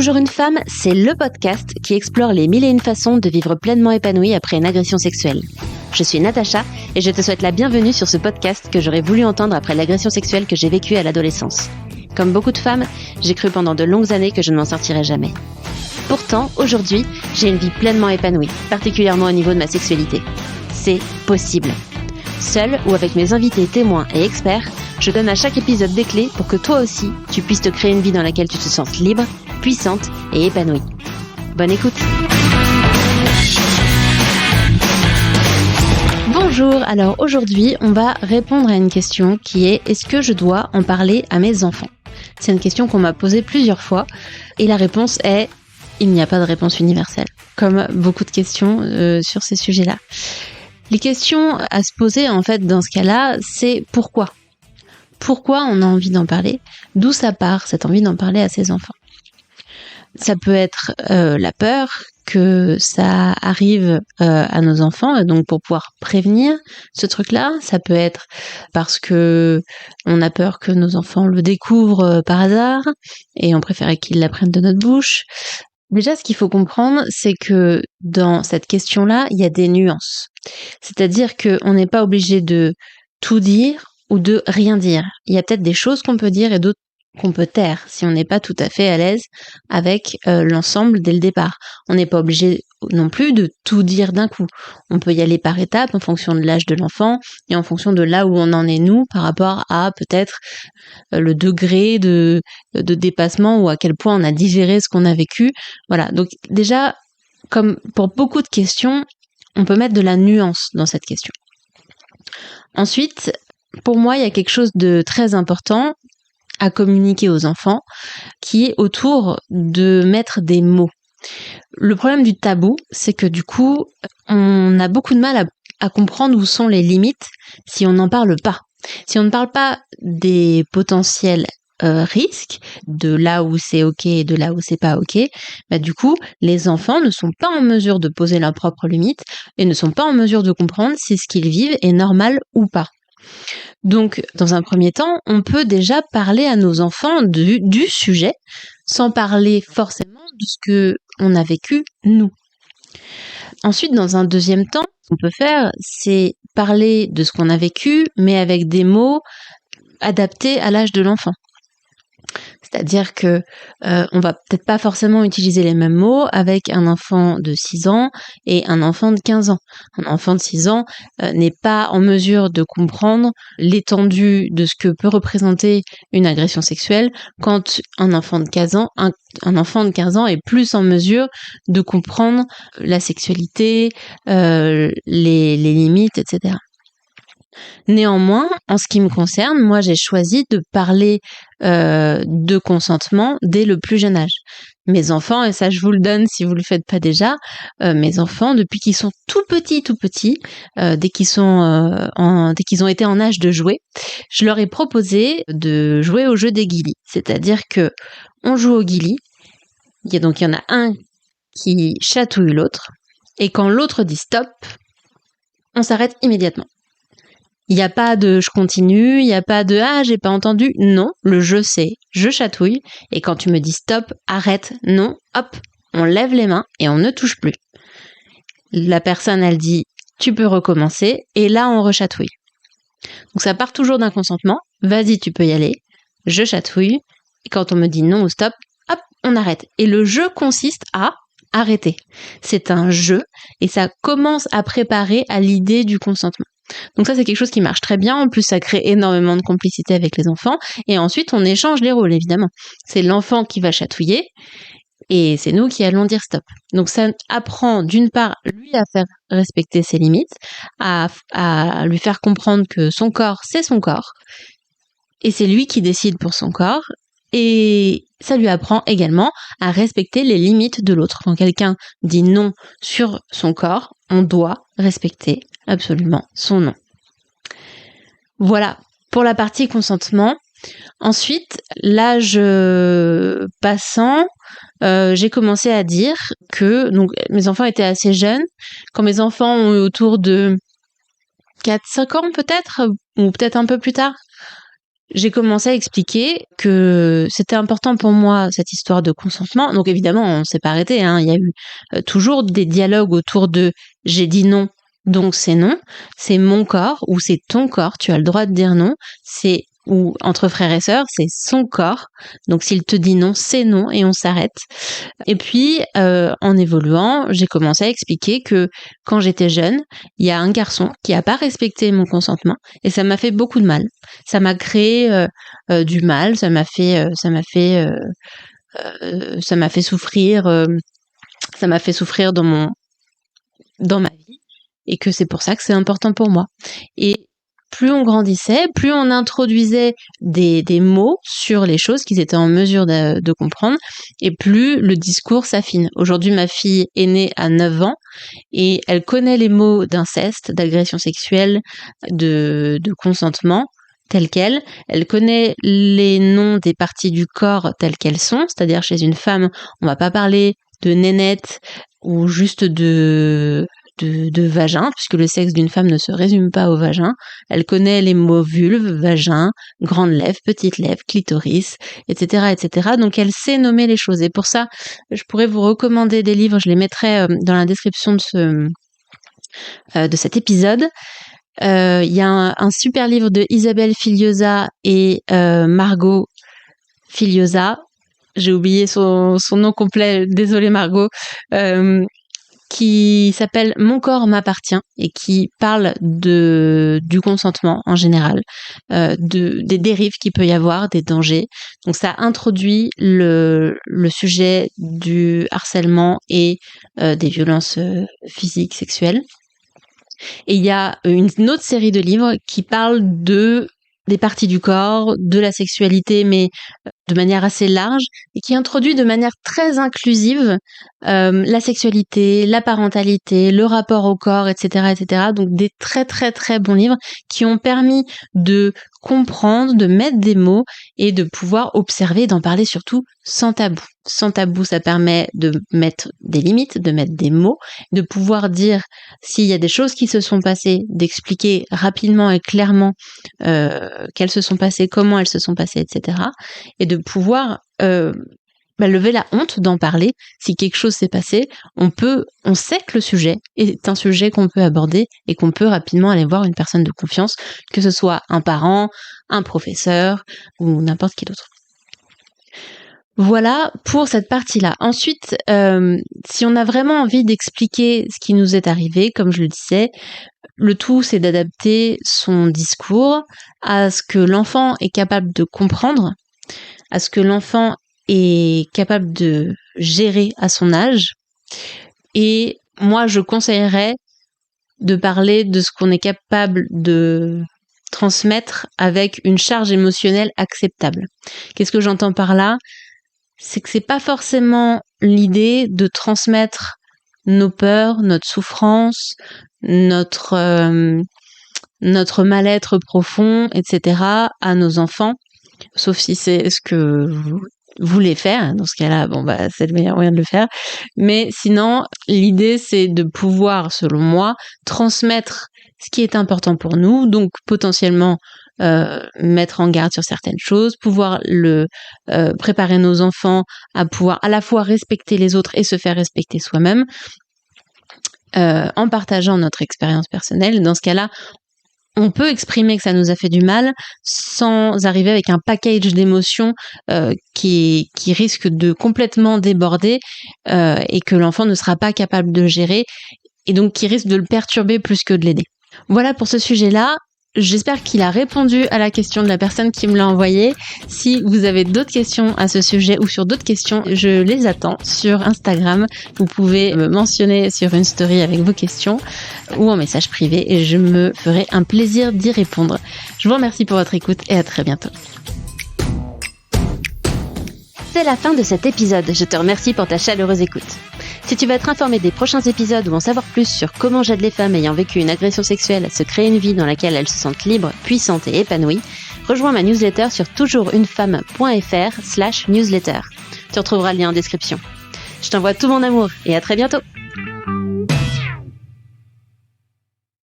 Toujours une femme, c'est le podcast qui explore les mille et une façons de vivre pleinement épanouie après une agression sexuelle. Je suis Natacha et je te souhaite la bienvenue sur ce podcast que j'aurais voulu entendre après l'agression sexuelle que j'ai vécue à l'adolescence. Comme beaucoup de femmes, j'ai cru pendant de longues années que je ne m'en sortirais jamais. Pourtant, aujourd'hui, j'ai une vie pleinement épanouie, particulièrement au niveau de ma sexualité. C'est possible. Seule ou avec mes invités témoins et experts, je donne à chaque épisode des clés pour que toi aussi, tu puisses te créer une vie dans laquelle tu te sens libre, puissante et épanouie. Bonne écoute. Bonjour, alors aujourd'hui, on va répondre à une question qui est: est-ce que je dois en parler à mes enfants ? C'est une question qu'on m'a posée plusieurs fois et la réponse est: il n'y a pas de réponse universelle, comme beaucoup de questions sur ces sujets-là. Les questions à se poser en fait dans ce cas-là, c'est pourquoi ? Pourquoi on a envie d'en parler ? D'où ça part cette envie d'en parler à ses enfants ? Ça peut être la peur que ça arrive à nos enfants, donc pour pouvoir prévenir ce truc-là. Ça peut être parce que on a peur que nos enfants le découvrent par hasard et on préférait qu'ils l'apprennent de notre bouche. Déjà, ce qu'il faut comprendre, c'est que dans cette question-là, il y a des nuances. C'est-à-dire qu'on n'est pas obligé de tout dire ou de rien dire. Il y a peut-être des choses qu'on peut dire et d'autres qu'on peut taire si on n'est pas tout à fait à l'aise avec l'ensemble dès le départ. On n'est pas obligé non plus de tout dire d'un coup. On peut y aller par étapes en fonction de l'âge de l'enfant et en fonction de là où on en est nous par rapport à peut-être le degré de dépassement ou à quel point on a digéré ce qu'on a vécu. Voilà, donc déjà, comme pour beaucoup de questions, on peut mettre de la nuance dans cette question. Ensuite, pour moi, il y a quelque chose de très important à communiquer aux enfants, qui est autour de mettre des mots. Le problème du tabou, c'est que du coup, on a beaucoup de mal à comprendre où sont les limites si on n'en parle pas. Si on ne parle pas des potentiels risques, de là où c'est ok et de là où c'est pas ok, bah du coup, les enfants ne sont pas en mesure de poser leurs propres limites et ne sont pas en mesure de comprendre si ce qu'ils vivent est normal ou pas. Donc, dans un premier temps, on peut déjà parler à nos enfants du sujet, sans parler forcément de ce que on a vécu, nous. Ensuite, dans un deuxième temps, ce qu'on peut faire, c'est parler de ce qu'on a vécu, mais avec des mots adaptés à l'âge de l'enfant. C'est-à-dire que on va peut-être pas forcément utiliser les mêmes mots avec un enfant de 6 ans et un enfant de 15 ans. Un enfant de 6 ans n'est pas en mesure de comprendre l'étendue de ce que peut représenter une agression sexuelle, quand un enfant de 15 ans, un enfant de 15 ans est plus en mesure de comprendre la sexualité, les limites, etc. Néanmoins, en ce qui me concerne, moi j'ai choisi de parler de consentement dès le plus jeune âge. Mes enfants, et ça je vous le donne si vous le faites pas déjà, mes enfants depuis qu'ils sont tout petits, dès qu'ils ont été en âge de jouer, je leur ai proposé de jouer au jeu des guilis. C'est-à-dire que on joue au guili, il y en a un qui chatouille l'autre, et quand l'autre dit stop, on s'arrête immédiatement. Il n'y a pas de je continue, il n'y a pas de ah j'ai pas entendu. Non, le jeu c'est je chatouille et quand tu me dis stop, arrête, non, hop, on lève les mains et on ne touche plus. La personne elle dit tu peux recommencer et là on rechatouille. Donc ça part toujours d'un consentement, vas-y tu peux y aller, je chatouille et quand on me dit non ou stop, hop, on arrête. Et le jeu consiste à arrêter. C'est un jeu et ça commence à préparer à l'idée du consentement. Donc ça, c'est quelque chose qui marche très bien. En plus, ça crée énormément de complicité avec les enfants. Et ensuite, on échange les rôles, évidemment. C'est l'enfant qui va chatouiller et c'est nous qui allons dire stop. Donc ça apprend d'une part, lui, à faire respecter ses limites, à lui faire comprendre que son corps, c'est son corps. Et c'est lui qui décide pour son corps. Et ça lui apprend également à respecter les limites de l'autre. Quand quelqu'un dit non sur son corps, on doit respecter absolument son non. Voilà pour la partie consentement. Ensuite, l'âge passant, j'ai commencé à dire que donc mes enfants étaient assez jeunes. Quand mes enfants ont eu autour de 4-5 ans peut-être, ou peut-être un peu plus tard, j'ai commencé à expliquer que c'était important pour moi, cette histoire de consentement. Donc évidemment, on s'est pas arrêté, hein. Il y a eu toujours des dialogues autour de « j'ai dit non, donc c'est non », c'est mon corps ou c'est ton corps, tu as le droit de dire non, ou entre frères et sœurs, c'est son corps. Donc s'il te dit non, c'est non et on s'arrête. Et puis, en évoluant, j'ai commencé à expliquer que quand j'étais jeune, il y a un garçon qui a pas respecté mon consentement et ça m'a fait beaucoup de mal. Ça m'a créé du mal, ça m'a fait souffrir, ça m'a fait souffrir dans ma vie et que c'est pour ça que c'est important pour moi. Et plus on grandissait, plus on introduisait des mots sur les choses qu'ils étaient en mesure de comprendre, et plus le discours s'affine. Aujourd'hui, ma fille est née à 9 ans, et elle connaît les mots d'inceste, d'agression sexuelle, de consentement, tels quels. Elle connaît les noms des parties du corps telles qu'elles sont, c'est-à-dire chez une femme, on va pas parler de nénette ou juste de vagin, puisque le sexe d'une femme ne se résume pas au vagin. Elle connaît les mots vulve, vagin, grande lèvre, petite lèvre, clitoris, etc., etc. Donc elle sait nommer les choses. Et pour ça, je pourrais vous recommander des livres, je les mettrai dans la description de cet épisode. Il y a un super livre de Isabelle Filiosa et Margot Filiosa. J'ai oublié son nom complet, désolée Margot, qui s'appelle Mon corps m'appartient et qui parle du consentement en général, des dérives qu'il peut y avoir, des dangers. Donc ça introduit le sujet du harcèlement et des violences physiques, sexuelles. Et il y a une autre série de livres qui parlent des parties du corps, de la sexualité, mais de manière assez large, et qui introduit de manière très inclusive la sexualité, la parentalité, le rapport au corps, etc., etc. Donc des très très très bons livres qui ont permis de comprendre, de mettre des mots et de pouvoir observer, d'en parler surtout sans tabou. Sans tabou, ça permet de mettre des limites, de mettre des mots, de pouvoir dire s'il y a des choses qui se sont passées, d'expliquer rapidement et clairement qu'elles se sont passées, comment elles se sont passées, etc. Et de pouvoir lever la honte d'en parler. Si quelque chose s'est passé, on sait que le sujet est un sujet qu'on peut aborder et qu'on peut rapidement aller voir une personne de confiance, que ce soit un parent, un professeur ou n'importe qui d'autre. Voilà pour cette partie-là. Ensuite, si on a vraiment envie d'expliquer ce qui nous est arrivé, comme je le disais, le tout, c'est d'adapter son discours à ce que l'enfant est capable de comprendre, à ce que l'enfant est capable de gérer à son âge. Et moi, je conseillerais de parler de ce qu'on est capable de transmettre avec une charge émotionnelle acceptable. Qu'est-ce que j'entends par là ? C'est que c'est pas forcément l'idée de transmettre nos peurs, notre souffrance, notre mal-être profond, etc. à nos enfants, sauf si c'est ce que vous voulez faire. Dans ce cas-là, c'est le meilleur moyen de le faire. Mais sinon, l'idée, c'est de pouvoir, selon moi, transmettre ce qui est important pour nous, donc potentiellement mettre en garde sur certaines choses, pouvoir préparer nos enfants à pouvoir à la fois respecter les autres et se faire respecter soi-même, en partageant notre expérience personnelle. Dans ce cas-là, on peut exprimer que ça nous a fait du mal sans arriver avec un package d'émotions qui risque de complètement déborder et que l'enfant ne sera pas capable de gérer et donc qui risque de le perturber plus que de l'aider. Voilà pour ce sujet-là. J'espère qu'il a répondu à la question de la personne qui me l'a envoyé. Si vous avez d'autres questions à ce sujet ou sur d'autres questions, je les attends sur Instagram. Vous pouvez me mentionner sur une story avec vos questions ou en message privé et je me ferai un plaisir d'y répondre. Je vous remercie pour votre écoute et à très bientôt. C'est la fin de cet épisode. Je te remercie pour ta chaleureuse écoute. Si tu veux être informé des prochains épisodes ou en savoir plus sur comment j'aide les femmes ayant vécu une agression sexuelle à se créer une vie dans laquelle elles se sentent libres, puissantes et épanouies, rejoins ma newsletter sur toujoursunefemme.fr/newsletter. Tu retrouveras le lien en description. Je t'envoie tout mon amour et à très bientôt.